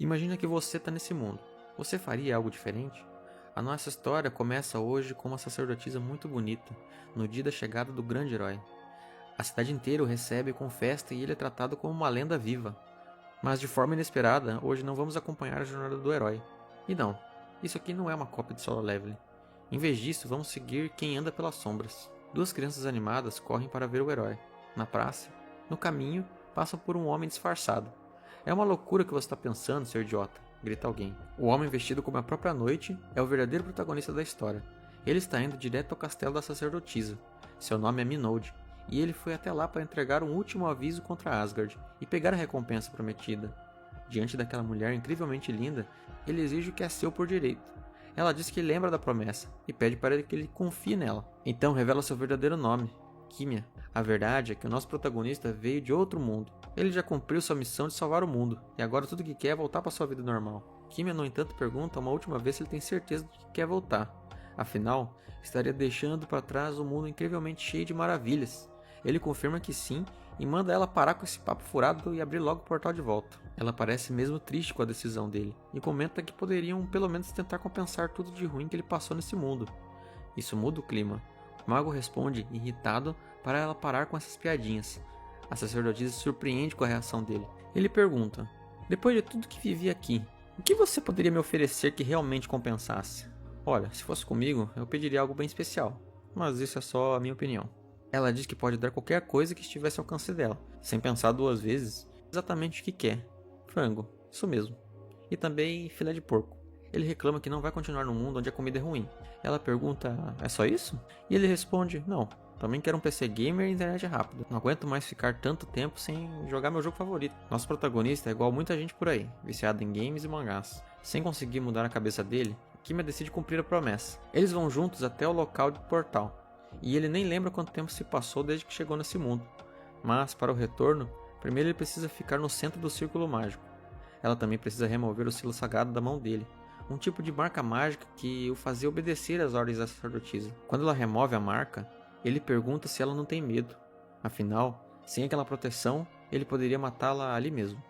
Imagina que você está nesse mundo. Você faria algo diferente? A nossa história começa hoje com uma sacerdotisa muito bonita, no dia da chegada do grande herói. A cidade inteira o recebe com festa e ele é tratado como uma lenda viva. Mas de forma inesperada, hoje não vamos acompanhar a jornada do herói. E não, isso aqui não é uma cópia de Solo Leveling. Em vez disso, vamos seguir quem anda pelas sombras. Duas crianças animadas correm para ver o herói. Na praça, no caminho, passam por um homem disfarçado. É uma loucura que você está pensando, seu idiota, grita alguém. O homem vestido como a própria noite é o verdadeiro protagonista da história. Ele está indo direto ao castelo da sacerdotisa. Seu nome é Minold, e ele foi até lá para entregar um último aviso contra Asgard e pegar a recompensa prometida. Diante daquela mulher incrivelmente linda, ele exige o que é seu por direito. Ela diz que lembra da promessa e pede para que ele confie nela. Então revela seu verdadeiro nome, Quimia. A verdade é que o nosso protagonista veio de outro mundo. Ele já cumpriu sua missão de salvar o mundo, e agora tudo que quer é voltar para sua vida normal. Quimia, no entanto, pergunta uma última vez se ele tem certeza de que quer voltar. Afinal, estaria deixando para trás um mundo incrivelmente cheio de maravilhas. Ele confirma que sim e manda ela parar com esse papo furado e abrir logo o portal de volta. Ela parece mesmo triste com a decisão dele e comenta que poderiam pelo menos tentar compensar tudo de ruim que ele passou nesse mundo. Isso muda o clima. O mago responde, irritado, para ela parar com essas piadinhas. A sacerdotisa se surpreende com a reação dele. Ele pergunta: depois de tudo que vivi aqui, o que você poderia me oferecer que realmente compensasse? Olha, se fosse comigo, eu pediria algo bem especial, mas isso é só a minha opinião. Ela diz que pode dar qualquer coisa que estivesse ao alcance dela, sem pensar duas vezes, exatamente o que quer. Frango, isso mesmo. E também filé de porco. Ele reclama que não vai continuar num mundo onde a comida é ruim. Ela pergunta: é só isso? E ele responde: não, também quero um PC gamer e internet rápida. Não aguento mais ficar tanto tempo sem jogar meu jogo favorito. Nosso protagonista é igual muita gente por aí, viciado em games e mangás. Sem conseguir mudar a cabeça dele, Kima decide cumprir a promessa. Eles vão juntos até o local do portal. E ele nem lembra quanto tempo se passou desde que chegou nesse mundo. Mas, para o retorno, primeiro ele precisa ficar no centro do círculo mágico. Ela também precisa remover o selo sagrado da mão dele, um tipo de marca mágica que o fazia obedecer às ordens da sacerdotisa. Quando ela remove a marca, ele pergunta se ela não tem medo. Afinal, sem aquela proteção, ele poderia matá-la ali mesmo.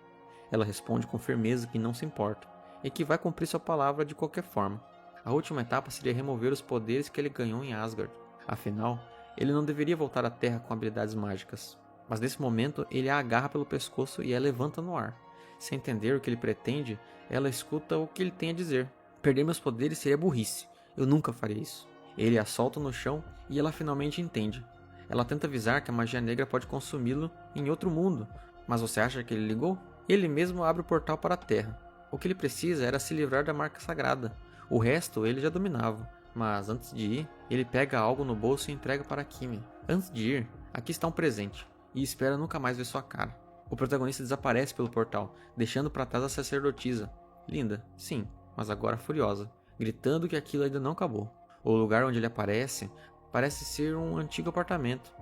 Ela responde com firmeza que não se importa, e que vai cumprir sua palavra de qualquer forma. A última etapa seria remover os poderes que ele ganhou em Asgard. Afinal, ele não deveria voltar à Terra com habilidades mágicas. Mas nesse momento, ele a agarra pelo pescoço e a levanta no ar. Sem entender o que ele pretende, ela escuta o que ele tem a dizer. Perder meus poderes seria burrice. Eu nunca faria isso. Ele a solta no chão e ela finalmente entende. Ela tenta avisar que a magia negra pode consumi-lo em outro mundo. Mas você acha que ele ligou? Ele mesmo abre o portal para a Terra. O que ele precisa era se livrar da marca sagrada. O resto ele já dominava. Mas antes de ir, ele pega algo no bolso e entrega para Kimi. Antes de ir, aqui está um presente. E espera nunca mais ver sua cara. O protagonista desaparece pelo portal, deixando para trás a sacerdotisa. Linda, sim, mas agora furiosa, gritando que aquilo ainda não acabou. O lugar onde ele aparece parece ser um antigo apartamento.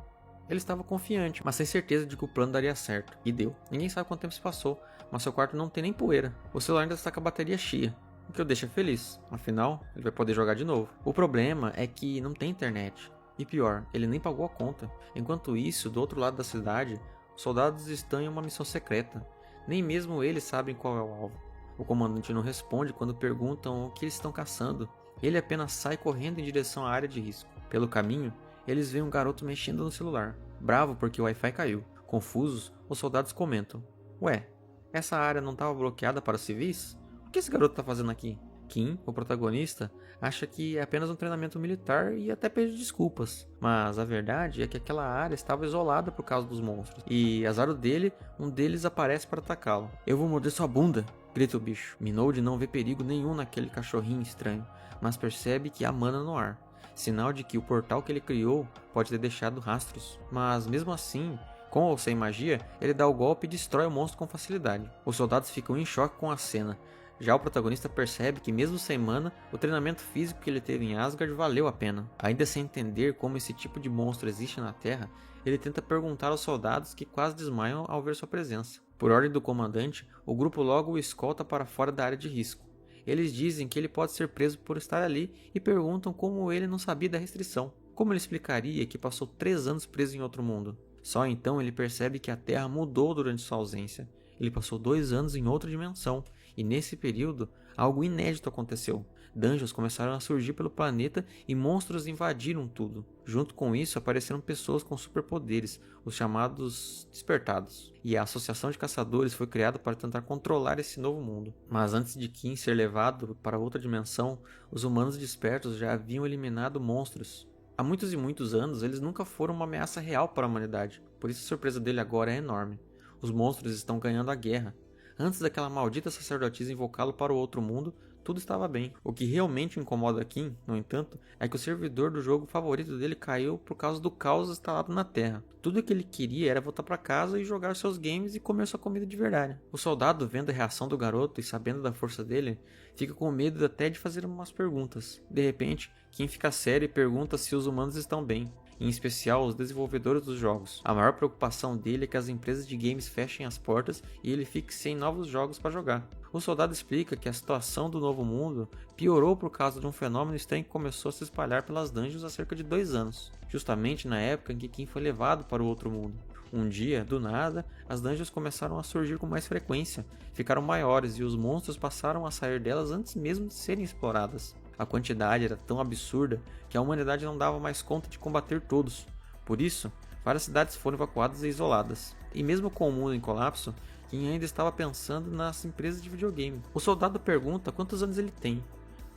Ele estava confiante, mas sem certeza de que o plano daria certo. E deu. Ninguém sabe quanto tempo se passou, mas seu quarto não tem nem poeira. O celular ainda está com a bateria cheia, o que o deixa feliz. Afinal, ele vai poder jogar de novo. O problema é que não tem internet. E pior, ele nem pagou a conta. Enquanto isso, do outro lado da cidade, os soldados estão em uma missão secreta. Nem mesmo eles sabem qual é o alvo. O comandante não responde quando perguntam o que eles estão caçando. Ele apenas sai correndo em direção à área de risco. Pelo caminho, eles veem um garoto mexendo no celular. Bravo porque o Wi-Fi caiu. Confusos, os soldados comentam: ué, essa área não estava bloqueada para os civis? O que esse garoto está fazendo aqui? Kim, o protagonista, acha que é apenas um treinamento militar e até pede desculpas. Mas a verdade é que aquela área estava isolada por causa dos monstros. E, azar dele, um deles aparece para atacá-lo. Eu vou morder sua bunda, grita o bicho. Minold não vê perigo nenhum naquele cachorrinho estranho, mas percebe que há mana no ar. Sinal de que o portal que ele criou pode ter deixado rastros. Mas mesmo assim, com ou sem magia, ele dá o golpe e destrói o monstro com facilidade. Os soldados ficam em choque com a cena. Já o protagonista percebe que mesmo sem mana, o treinamento físico que ele teve em Asgard valeu a pena. Ainda sem entender como esse tipo de monstro existe na Terra, ele tenta perguntar aos soldados que quase desmaiam ao ver sua presença. Por ordem do comandante, o grupo logo o escolta para fora da área de risco. Eles dizem que ele pode ser preso por estar ali e perguntam como ele não sabia da restrição. Como ele explicaria que passou 3 anos preso em outro mundo? Só então ele percebe que a Terra mudou durante sua ausência. Ele passou 2 anos em outra dimensão E nesse período, algo inédito aconteceu. Dungeons começaram a surgir pelo planeta e monstros invadiram tudo. Junto com isso, apareceram pessoas com superpoderes, os chamados Despertados. E a Associação de Caçadores foi criada para tentar controlar esse novo mundo. Mas antes de Kim ser levado para outra dimensão, os humanos despertos já haviam eliminado monstros. Há muitos e muitos anos, eles nunca foram uma ameaça real para a humanidade, por isso a surpresa dele agora é enorme. Os monstros estão ganhando a guerra. Antes daquela maldita sacerdotisa invocá-lo para o outro mundo, tudo estava bem. O que realmente incomoda Kim, no entanto, é que o servidor do jogo favorito dele caiu por causa do caos instalado na Terra. Tudo o que ele queria era voltar para casa e jogar seus games e comer sua comida de verdade. O soldado, vendo a reação do garoto e sabendo da força dele, fica com medo até de fazer umas perguntas. De repente, Kim fica sério e pergunta se os humanos estão bem, em especial os desenvolvedores dos jogos. A maior preocupação dele é que as empresas de games fechem as portas e ele fique sem novos jogos para jogar. O soldado explica que a situação do novo mundo piorou por causa de um fenômeno estranho que começou a se espalhar pelas dungeons há cerca de 2 anos, justamente na época em que Kim foi levado para o outro mundo. Um dia, do nada, as dungeons começaram a surgir com mais frequência, ficaram maiores e os monstros passaram a sair delas antes mesmo de serem exploradas. A quantidade era tão absurda que a humanidade não dava mais conta de combater todos. Por isso, várias cidades foram evacuadas e isoladas. E mesmo com o mundo em colapso, Kim ainda estava pensando nas empresas de videogame. O soldado pergunta quantos anos ele tem,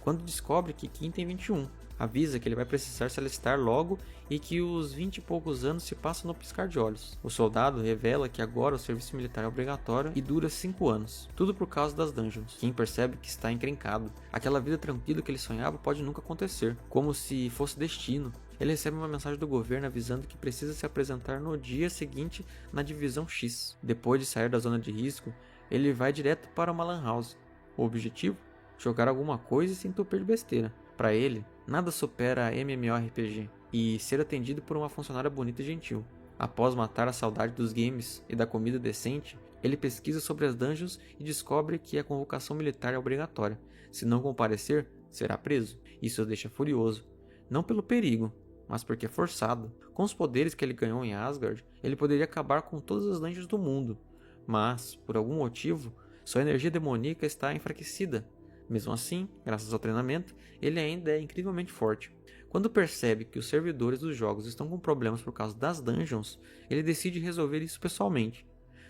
quando descobre que Kim tem 21. Avisa que ele vai precisar se alistar logo e que os 20 e poucos anos se passam no piscar de olhos. O soldado revela que agora o serviço militar é obrigatório e dura 5 anos. Tudo por causa das dungeons. Kim percebe que está encrencado. Aquela vida tranquila que ele sonhava pode nunca acontecer, como se fosse destino. Ele recebe uma mensagem do governo avisando que precisa se apresentar no dia seguinte na Divisão X. Depois de sair da zona de risco, ele vai direto para uma lan house. O objetivo? Jogar alguma coisa e se entupir de besteira. Para ele, nada supera a MMORPG e ser atendido por uma funcionária bonita e gentil. Após matar a saudade dos games e da comida decente, ele pesquisa sobre as dungeons e descobre que a convocação militar é obrigatória. Se não comparecer, será preso. Isso o deixa furioso. Não pelo perigo, mas porque é forçado. Com os poderes que ele ganhou em Asgard, ele poderia acabar com todas as dungeons do mundo. Mas, por algum motivo, sua energia demoníaca está enfraquecida. Mesmo assim, graças ao treinamento, ele ainda é incrivelmente forte. Quando percebe que os servidores dos jogos estão com problemas por causa das dungeons, ele decide resolver isso pessoalmente.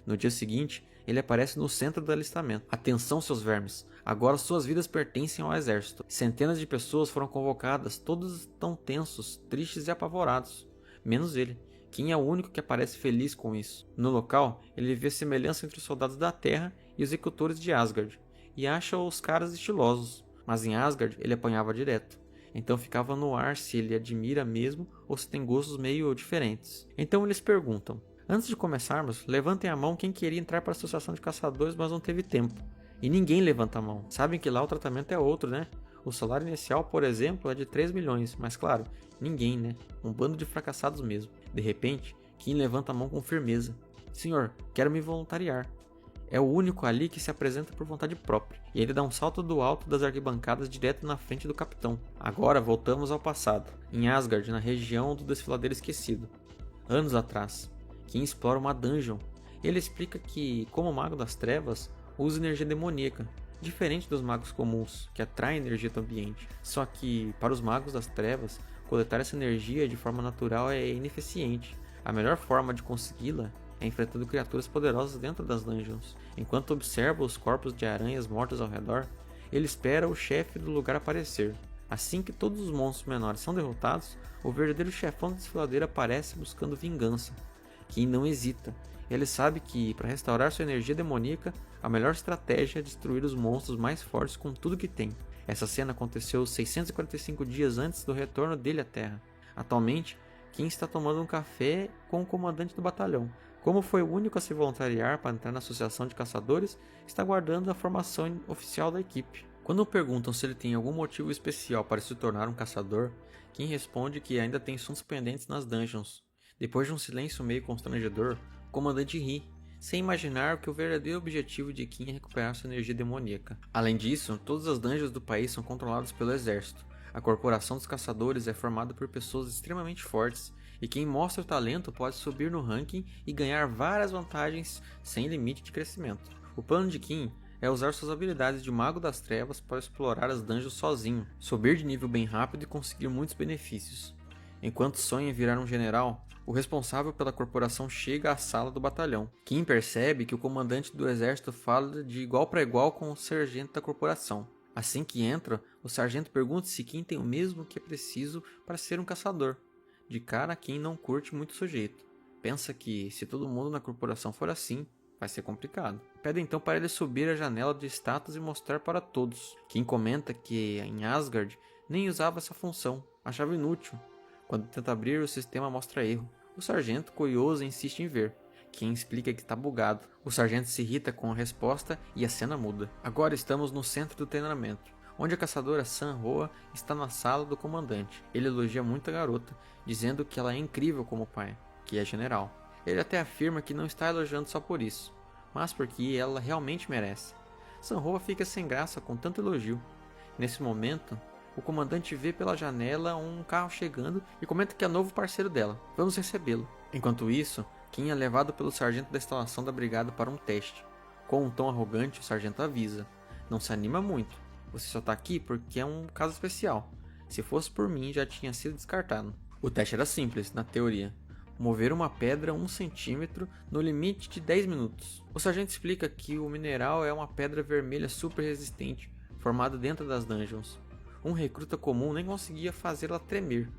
No dia seguinte, ele aparece no centro do alistamento. Atenção, seus vermes! Agora suas vidas pertencem ao exército. Centenas de pessoas foram convocadas, todos estão tensos, tristes e apavorados. Menos ele. Kim é o único que aparece feliz com isso. No local, ele vê a semelhança entre os soldados da Terra e os executores de Asgard, e acha os caras estilosos, mas em Asgard ele apanhava direto. Então ficava no ar se ele admira mesmo ou se tem gostos meio diferentes. Então eles perguntam: antes de começarmos, levantem a mão quem queria entrar para a Associação de Caçadores, mas não teve tempo. E ninguém levanta a mão. Sabem que lá o tratamento é outro, né? O salário inicial, por exemplo, é de 3 milhões, mas claro, ninguém, né? Um bando de fracassados mesmo. De repente, Kim levanta a mão com firmeza. Senhor, quero me voluntariar. É o único ali que se apresenta por vontade própria, e ele dá um salto do alto das arquibancadas direto na frente do capitão. Agora voltamos ao passado, em Asgard, na região do desfiladeiro esquecido. Anos atrás, Kim explora uma dungeon. Ele explica que, como mago das trevas, usa energia demoníaca, diferente dos magos comuns, que atraem energia do ambiente. Só que, para os magos das trevas, coletar essa energia de forma natural é ineficiente. A melhor forma de consegui-la é enfrentando criaturas poderosas dentro das dungeons. Enquanto observa os corpos de aranhas mortas ao redor, ele espera o chefe do lugar aparecer. Assim que todos os monstros menores são derrotados, o verdadeiro chefão do desfiladeiro aparece buscando vingança. Kim não hesita. Ele sabe que, para restaurar sua energia demoníaca, a melhor estratégia é destruir os monstros mais fortes com tudo que tem. Essa cena aconteceu 645 dias antes do retorno dele à Terra. Atualmente, Kim está tomando um café com o comandante do batalhão. Como foi o único a se voluntariar para entrar na Associação de Caçadores, está aguardando a formação oficial da equipe. Quando perguntam se ele tem algum motivo especial para se tornar um caçador, Kim responde que ainda tem assuntos pendentes nas dungeons. Depois de um silêncio meio constrangedor, o comandante ri, sem imaginar que o verdadeiro objetivo de Kim é recuperar sua energia demoníaca. Além disso, todas as dungeons do país são controladas pelo exército. A corporação dos caçadores é formada por pessoas extremamente fortes, e quem mostra o talento pode subir no ranking e ganhar várias vantagens sem limite de crescimento. O plano de Kim é usar suas habilidades de Mago das Trevas para explorar as dungeons sozinho, subir de nível bem rápido e conseguir muitos benefícios. Enquanto sonha em virar um general, o responsável pela corporação chega à sala do batalhão. Kim percebe que o comandante do exército fala de igual para igual com o sargento da corporação. Assim que entra, o sargento pergunta se Kim tem o mesmo que é preciso para ser um caçador. De cara, Kim não curte muito o sujeito. Pensa que, se todo mundo na corporação for assim, vai ser complicado. Pede então para ele subir a janela de status e mostrar para todos. Kim comenta que em Asgard nem usava essa função, achava inútil. Quando tenta abrir, o sistema mostra erro. O sargento, curioso, insiste em ver. Kim explica que está bugado. O sargento se irrita com a resposta e a cena muda. Agora estamos no centro do treinamento, onde a caçadora San-Hoa está na sala do comandante. Ele elogia muito a garota, dizendo que ela é incrível como pai, que é general. Ele até afirma que não está elogiando só por isso, mas porque ela realmente merece. San-Hoa fica sem graça com tanto elogio. Nesse momento, o comandante vê pela janela um carro chegando e comenta que é novo parceiro dela. Vamos recebê-lo. Enquanto isso, Kim é levado pelo sargento da instalação da brigada para um teste. Com um tom arrogante, o sargento avisa: não se anima muito. Você só está aqui porque é um caso especial. Se fosse por mim, já tinha sido descartado. O teste era simples, na teoria. Mover uma pedra 1 centímetro no limite de 10 minutos. O sargento explica que o mineral é uma pedra vermelha super resistente, formada dentro das dungeons. Um recruta comum nem conseguia fazê-la tremer.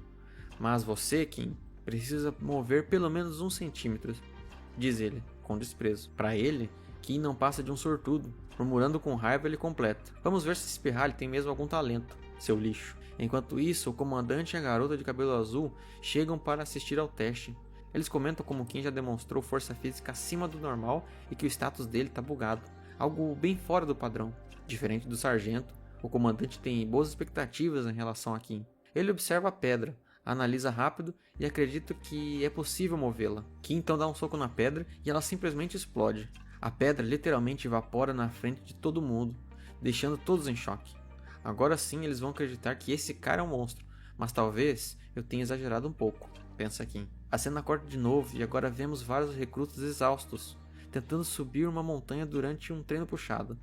Mas você, Kim, precisa mover pelo menos 1 centímetro, diz ele, com desprezo. Para ele, Kim não passa de um sortudo. Murmurando com raiva, ele completa: vamos ver se esse pirralho tem mesmo algum talento, seu lixo. Enquanto isso, o comandante e a garota de cabelo azul chegam para assistir ao teste. Eles comentam como Kim já demonstrou força física acima do normal e que o status dele está bugado, algo bem fora do padrão. Diferente do sargento, o comandante tem boas expectativas em relação a Kim. Ele observa a pedra, analisa rápido e acredita que é possível movê-la. Kim então dá um soco na pedra e ela simplesmente explode. A pedra literalmente evapora na frente de todo mundo, deixando todos em choque. Agora sim eles vão acreditar que esse cara é um monstro, mas talvez eu tenha exagerado um pouco, pensa Kim. A cena corta de novo e agora vemos vários recrutas exaustos, tentando subir uma montanha durante um treino puxado.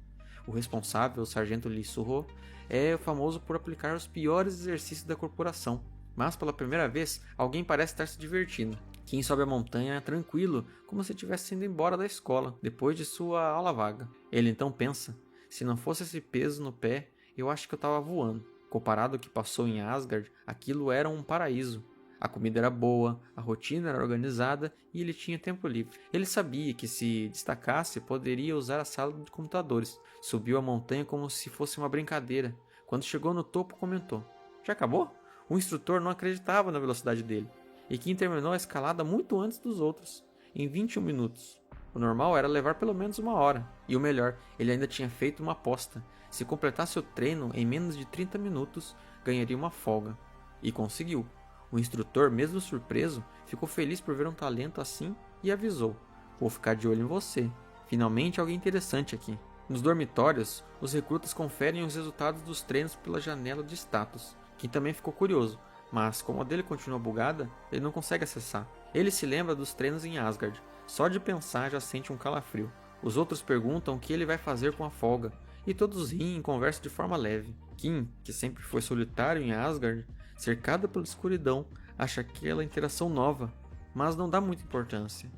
O responsável, o sargento Lee Suho, é famoso por aplicar os piores exercícios da corporação, mas pela primeira vez alguém parece estar se divertindo. Kim sobe a montanha tranquilo, como se estivesse indo embora da escola, depois de sua aula vaga. Ele então pensa: se não fosse esse peso no pé, eu acho que eu estava voando. Comparado ao que passou em Asgard, aquilo era um paraíso. A comida era boa, a rotina era organizada e ele tinha tempo livre. Ele sabia que se destacasse poderia usar a sala de computadores. Subiu a montanha como se fosse uma brincadeira. Quando chegou no topo, comentou: já acabou? O instrutor não acreditava na velocidade dele. E Kim terminou a escalada muito antes dos outros, em 21 minutos. O normal era levar pelo menos 1 hora. E o melhor, ele ainda tinha feito uma aposta. Se completasse o treino em menos de 30 minutos, ganharia uma folga. E conseguiu. O instrutor, mesmo surpreso, ficou feliz por ver um talento assim e avisou: vou ficar de olho em você. Finalmente alguém interessante aqui. Nos dormitórios, os recrutas conferem os resultados dos treinos pela janela de status. Kim também ficou curioso, mas como a dele continua bugada, ele não consegue acessar. Ele se lembra dos treinos em Asgard. Só de pensar já sente um calafrio. Os outros perguntam o que ele vai fazer com a folga, e todos riem e conversam de forma leve. Kim, que sempre foi solitário em Asgard, cercado pela escuridão, acha aquela interação nova, mas não dá muita importância.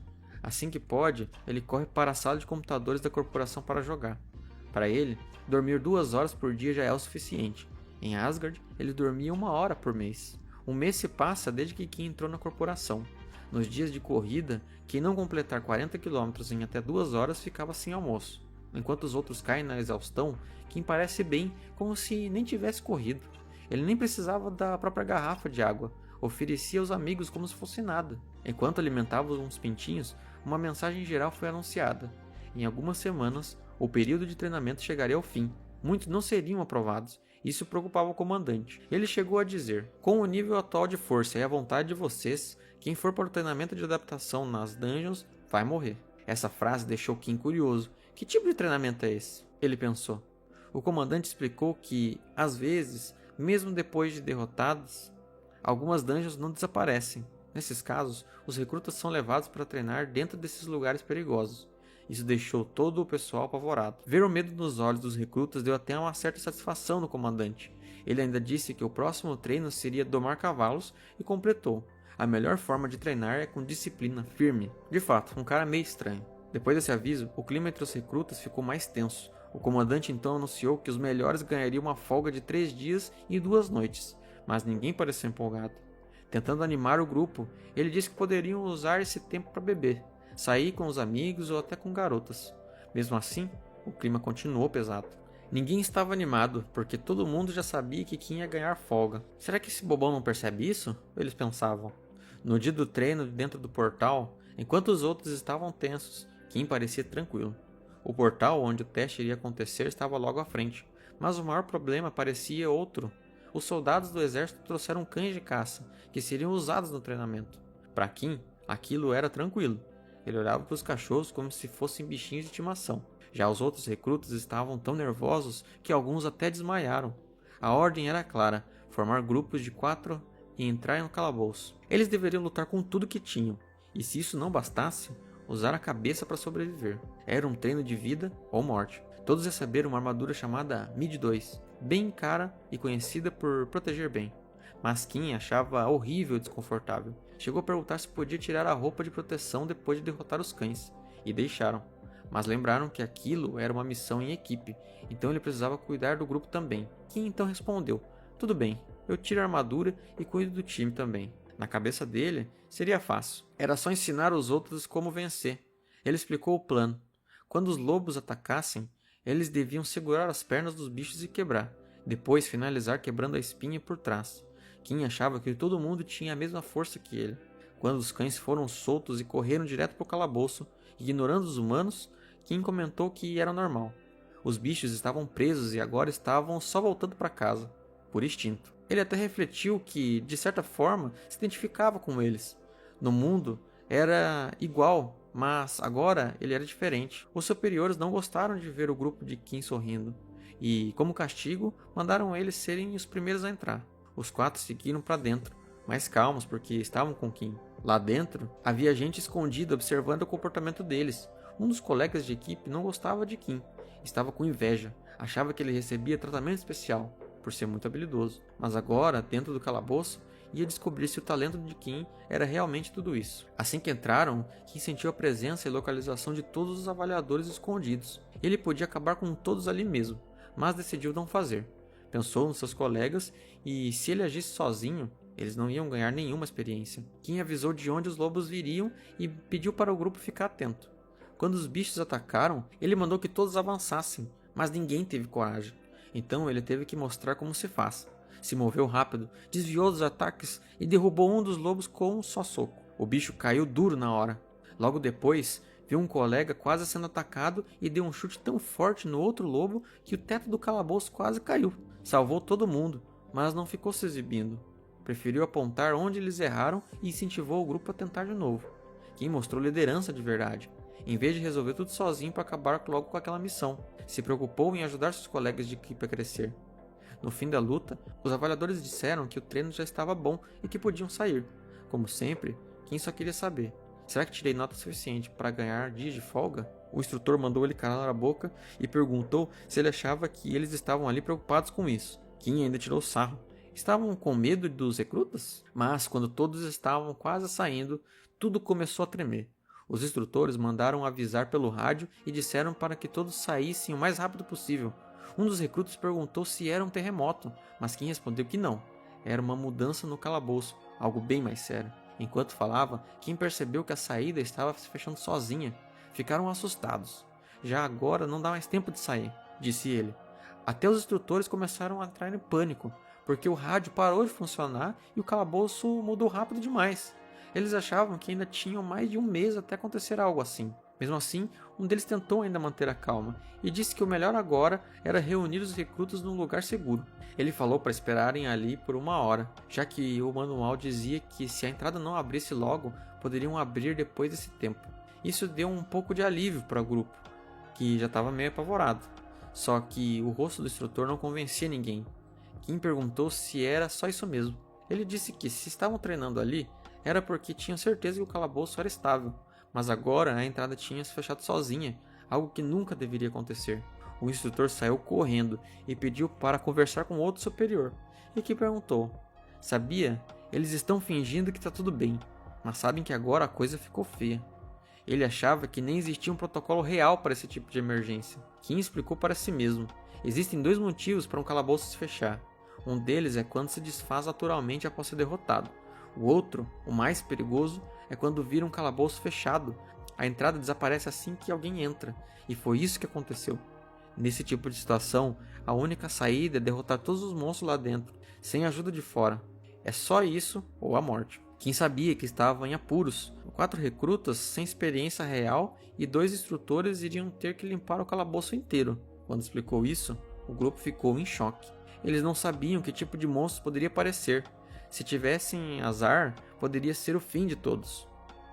Assim que pode, ele corre para a sala de computadores da corporação para jogar. Para ele, dormir 2 horas por dia já é o suficiente. Em Asgard, ele dormia 1 hora por mês. Um mês se passa desde que Kim entrou na corporação. Nos dias de corrida, quem não completar 40 km em até 2 horas ficava sem almoço. Enquanto os outros caem na exaustão, Kim parece bem, como se nem tivesse corrido. Ele nem precisava da própria garrafa de água, oferecia aos amigos como se fosse nada. Enquanto alimentava uns pintinhos, uma mensagem geral foi anunciada. Em algumas semanas, o período de treinamento chegaria ao fim. Muitos não seriam aprovados. Isso preocupava o comandante. Ele chegou a dizer: com o nível atual de força e a vontade de vocês, quem for para o treinamento de adaptação nas dungeons vai morrer. Essa frase deixou Kim curioso. Que tipo de treinamento é esse? Ele pensou. O comandante explicou que, às vezes, mesmo depois de derrotados, algumas dungeons não desaparecem. Nesses casos, os recrutas são levados para treinar dentro desses lugares perigosos. Isso deixou todo o pessoal apavorado. Ver o medo nos olhos dos recrutas deu até uma certa satisfação no comandante. Ele ainda disse que o próximo treino seria domar cavalos e completou: a melhor forma de treinar é com disciplina firme. De fato, um cara meio estranho. Depois desse aviso, o clima entre os recrutas ficou mais tenso. O comandante então anunciou que os melhores ganhariam uma folga de 3 dias e 2 noites, mas ninguém pareceu empolgado. Tentando animar o grupo, ele disse que poderiam usar esse tempo para beber, sair com os amigos ou até com garotas. Mesmo assim, o clima continuou pesado. Ninguém estava animado, porque todo mundo já sabia que Kim ia ganhar folga. Será que esse bobão não percebe isso? Eles pensavam. No dia do treino, dentro do portal, enquanto os outros estavam tensos, Kim parecia tranquilo. O portal onde o teste iria acontecer estava logo à frente, mas o maior problema parecia outro. Os soldados do exército trouxeram cães de caça, que seriam usados no treinamento. Para Kim, aquilo era tranquilo. Ele olhava para os cachorros como se fossem bichinhos de estimação. Já os outros recrutas estavam tão nervosos que alguns até desmaiaram. A ordem era clara: formar grupos de 4 e entrar no calabouço. Eles deveriam lutar com tudo que tinham, e se isso não bastasse, usar a cabeça para sobreviver. Era um treino de vida ou morte. Todos receberam uma armadura chamada Mid-2, bem cara e conhecida por proteger bem. Mas Kim achava horrível e desconfortável. Chegou a perguntar se podia tirar a roupa de proteção depois de derrotar os cães, e deixaram. Mas lembraram que aquilo era uma missão em equipe, então ele precisava cuidar do grupo também. Kim então respondeu: tudo bem, eu tiro a armadura e cuido do time também. Na cabeça dele, seria fácil. Era só ensinar os outros como vencer. Ele explicou o plano. Quando os lobos atacassem, eles deviam segurar as pernas dos bichos e quebrar. Depois finalizar quebrando a espinha por trás. Kim achava que todo mundo tinha a mesma força que ele. Quando os cães foram soltos e correram direto para o calabouço, ignorando os humanos, Kim comentou que era normal. Os bichos estavam presos e agora estavam só voltando para casa, por instinto. Ele até refletiu que, de certa forma, se identificava com eles. No mundo, era igual, mas agora ele era diferente. Os superiores não gostaram de ver o grupo de Kim sorrindo, e, como castigo, mandaram eles serem os primeiros a entrar. Os 4 seguiram para dentro, mais calmos porque estavam com Kim. Lá dentro, havia gente escondida observando o comportamento deles. Um dos colegas de equipe não gostava de Kim, estava com inveja, achava que ele recebia tratamento especial, por ser muito habilidoso. Mas agora, dentro do calabouço, ia descobrir se o talento de Kim era realmente tudo isso. Assim que entraram, Kim sentiu a presença e localização de todos os avaliadores escondidos. Ele podia acabar com todos ali mesmo, mas decidiu não fazer. Pensou nos seus colegas e, se ele agisse sozinho, eles não iam ganhar nenhuma experiência. Kim avisou de onde os lobos viriam e pediu para o grupo ficar atento. Quando os bichos atacaram, ele mandou que todos avançassem, mas ninguém teve coragem. Então ele teve que mostrar como se faz. Se moveu rápido, desviou dos ataques e derrubou um dos lobos com um só soco. O bicho caiu duro na hora. Logo depois, viu um colega quase sendo atacado e deu um chute tão forte no outro lobo que o teto do calabouço quase caiu. Salvou todo mundo, mas não ficou se exibindo. Preferiu apontar onde eles erraram e incentivou o grupo a tentar de novo. Kim mostrou liderança de verdade, em vez de resolver tudo sozinho para acabar logo com aquela missão. Se preocupou em ajudar seus colegas de equipe a crescer. No fim da luta, os avaliadores disseram que o treino já estava bom e que podiam sair. Como sempre, Kim só queria saber: será que tirei nota suficiente para ganhar dias de folga? O instrutor mandou ele calar a boca e perguntou se ele achava que eles estavam ali preocupados com isso. Kim ainda tirou sarro. Estavam com medo dos recrutas? Mas quando todos estavam quase saindo, tudo começou a tremer. Os instrutores mandaram avisar pelo rádio e disseram para que todos saíssem o mais rápido possível. Um dos recrutas perguntou se era um terremoto, mas Kim respondeu que não. Era uma mudança no calabouço, algo bem mais sério. Enquanto falava, Kim percebeu que a saída estava se fechando sozinha. Ficaram assustados. Já agora não dá mais tempo de sair, disse ele. Até os instrutores começaram a entrar em pânico, porque o rádio parou de funcionar e o calabouço mudou rápido demais. Eles achavam que ainda tinham mais de um mês até acontecer algo assim. Mesmo assim, um deles tentou ainda manter a calma e disse que o melhor agora era reunir os recrutas num lugar seguro. Ele falou para esperarem ali por 1 hora, já que o manual dizia que se a entrada não abrisse logo, poderiam abrir depois desse tempo. Isso deu um pouco de alívio para o grupo, que já estava meio apavorado. Só que o rosto do instrutor não convencia ninguém. Kim perguntou se era só isso mesmo. Ele disse que se estavam treinando ali, era porque tinham certeza que o calabouço era estável, mas agora a entrada tinha se fechado sozinha, algo que nunca deveria acontecer. O instrutor saiu correndo e pediu para conversar com outro superior, e que perguntou: sabia? Eles estão fingindo que está tudo bem, mas sabem que agora a coisa ficou feia. Ele achava que nem existia um protocolo real para esse tipo de emergência. Kim explicou para si mesmo: existem 2 motivos para um calabouço se fechar. Um deles é quando se desfaz naturalmente após ser derrotado. O outro, o mais perigoso, é quando vira um calabouço fechado. A entrada desaparece assim que alguém entra, e foi isso que aconteceu. Nesse tipo de situação, a única saída é derrotar todos os monstros lá dentro, sem ajuda de fora. É só isso ou a morte. Kim sabia que estava em apuros. 4 recrutas sem experiência real e 2 instrutores iriam ter que limpar o calabouço inteiro. Quando explicou isso, o grupo ficou em choque. Eles não sabiam que tipo de monstro poderia aparecer. Se tivessem azar, poderia ser o fim de todos.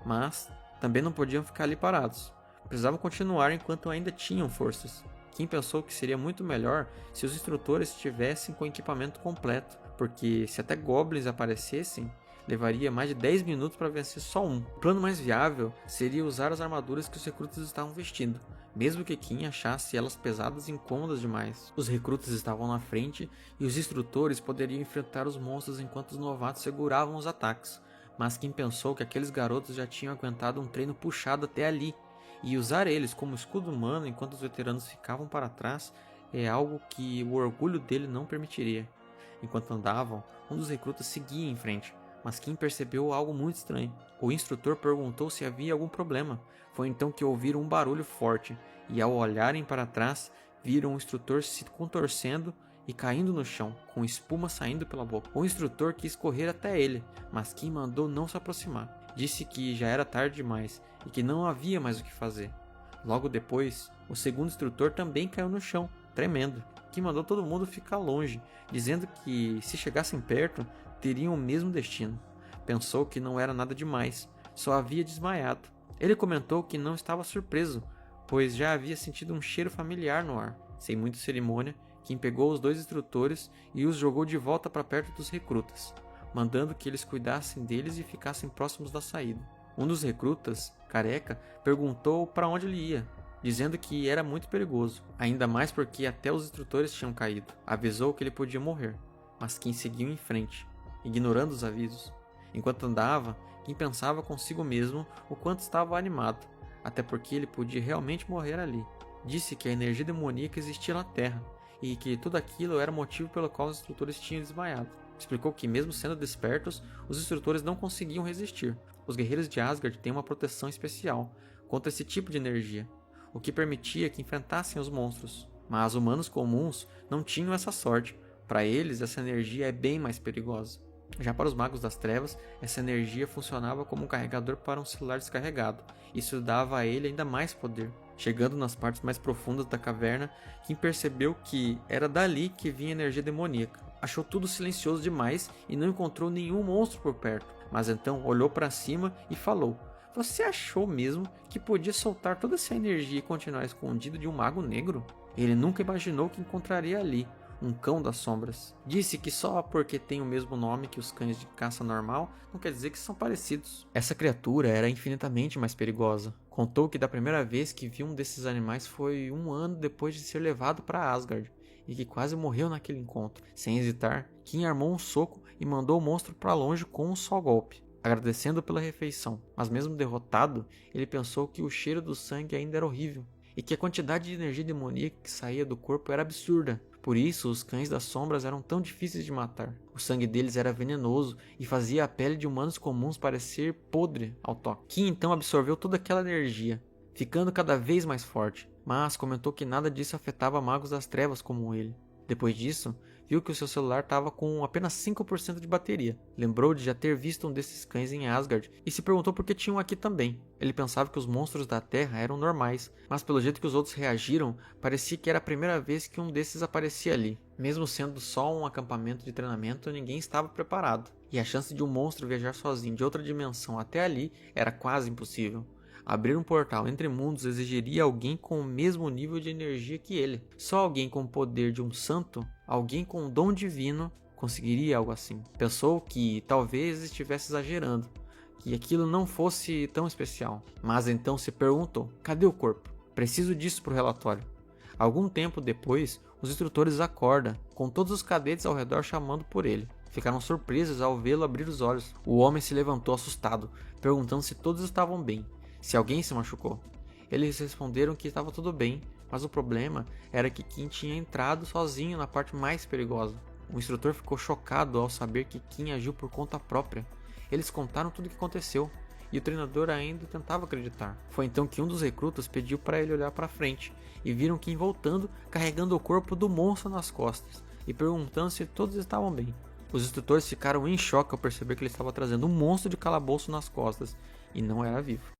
Mas também não podiam ficar ali parados. Precisavam continuar enquanto ainda tinham forças. Kim pensou que seria muito melhor se os instrutores estivessem com o equipamento completo, porque se até goblins aparecessem, levaria mais de 10 minutos para vencer só um. O plano mais viável seria usar as armaduras que os recrutas estavam vestindo, mesmo que Kim achasse elas pesadas e incômodas demais. Os recrutas estavam na frente e os instrutores poderiam enfrentar os monstros enquanto os novatos seguravam os ataques, mas Kim pensou que aqueles garotos já tinham aguentado um treino puxado até ali, e usar eles como escudo humano enquanto os veteranos ficavam para trás é algo que o orgulho dele não permitiria. Enquanto andavam, um dos recrutas seguia em frente, mas Kim percebeu algo muito estranho. O instrutor perguntou se havia algum problema. Foi então que ouviram um barulho forte, e ao olharem para trás, viram o instrutor se contorcendo e caindo no chão, com espuma saindo pela boca. O instrutor quis correr até ele, mas Kim mandou não se aproximar. Disse que já era tarde demais e que não havia mais o que fazer. Logo depois, o segundo instrutor também caiu no chão, tremendo. Kim mandou todo mundo ficar longe, dizendo que se chegassem perto, teriam o mesmo destino. Pensou que não era nada demais, só havia desmaiado. Ele comentou que não estava surpreso, pois já havia sentido um cheiro familiar no ar. Sem muita cerimônia, Kim pegou os 2 instrutores e os jogou de volta para perto dos recrutas, mandando que eles cuidassem deles e ficassem próximos da saída. Um dos recrutas, careca, perguntou para onde ele ia, dizendo que era muito perigoso, ainda mais porque até os instrutores tinham caído. Avisou que ele podia morrer, mas Kim seguiu em frente, ignorando os avisos. Enquanto andava, Kim pensava consigo mesmo o quanto estava animado, até porque ele podia realmente morrer ali. Disse que a energia demoníaca existia na Terra, e que tudo aquilo era o motivo pelo qual os instrutores tinham desmaiado. Explicou que mesmo sendo despertos, os instrutores não conseguiam resistir. Os guerreiros de Asgard têm uma proteção especial contra esse tipo de energia, o que permitia que enfrentassem os monstros. Mas humanos comuns não tinham essa sorte. Para eles, essa energia é bem mais perigosa. Já para os magos das trevas, essa energia funcionava como um carregador para um celular descarregado. Isso dava a ele ainda mais poder. Chegando nas partes mais profundas da caverna, Kim percebeu que era dali que vinha a energia demoníaca. Achou tudo silencioso demais e não encontrou nenhum monstro por perto. Mas então olhou para cima e falou: "Você achou mesmo que podia soltar toda essa energia e continuar escondido de um mago negro?" Ele nunca imaginou que encontraria ali um cão das sombras. Disse que só porque tem o mesmo nome que os cães de caça normal, não quer dizer que são parecidos. Essa criatura era infinitamente mais perigosa. Contou que da primeira vez que viu um desses animais foi 1 ano depois de ser levado para Asgard, e que quase morreu naquele encontro. Sem hesitar, Kim armou um soco e mandou o monstro para longe com um só golpe, agradecendo pela refeição. Mas mesmo derrotado, ele pensou que o cheiro do sangue ainda era horrível, e que a quantidade de energia demoníaca que saía do corpo era absurda. Por isso, os cães das sombras eram tão difíceis de matar. O sangue deles era venenoso e fazia a pele de humanos comuns parecer podre ao toque. Kim então absorveu toda aquela energia, ficando cada vez mais forte, mas comentou que nada disso afetava magos das trevas como ele. Depois disso, viu que o seu celular estava com apenas 5% de bateria. Lembrou de já ter visto um desses cães em Asgard e se perguntou por que tinha um aqui também. Ele pensava que os monstros da Terra eram normais, mas pelo jeito que os outros reagiram, parecia que era a primeira vez que um desses aparecia ali. Mesmo sendo só um acampamento de treinamento, ninguém estava preparado, e a chance de um monstro viajar sozinho de outra dimensão até ali era quase impossível. Abrir um portal entre mundos exigiria alguém com o mesmo nível de energia que ele. Só alguém com o poder de um santo, alguém com um dom divino, conseguiria algo assim. Pensou que talvez estivesse exagerando, que aquilo não fosse tão especial, mas então se perguntou: cadê o corpo? Preciso disso para o relatório. Algum tempo depois, os instrutores acordam, com todos os cadetes ao redor chamando por ele. Ficaram surpresos ao vê-lo abrir os olhos. O homem se levantou assustado, perguntando se todos estavam bem, se alguém se machucou. Eles responderam que estava tudo bem, mas o problema era que Kim tinha entrado sozinho na parte mais perigosa. O instrutor ficou chocado ao saber que Kim agiu por conta própria. Eles contaram tudo o que aconteceu, e o treinador ainda tentava acreditar. Foi então que um dos recrutas pediu para ele olhar para frente, e viram Kim voltando, carregando o corpo do monstro nas costas, e perguntando se todos estavam bem. Os instrutores ficaram em choque ao perceber que ele estava trazendo um monstro de calabouço nas costas, e não era vivo.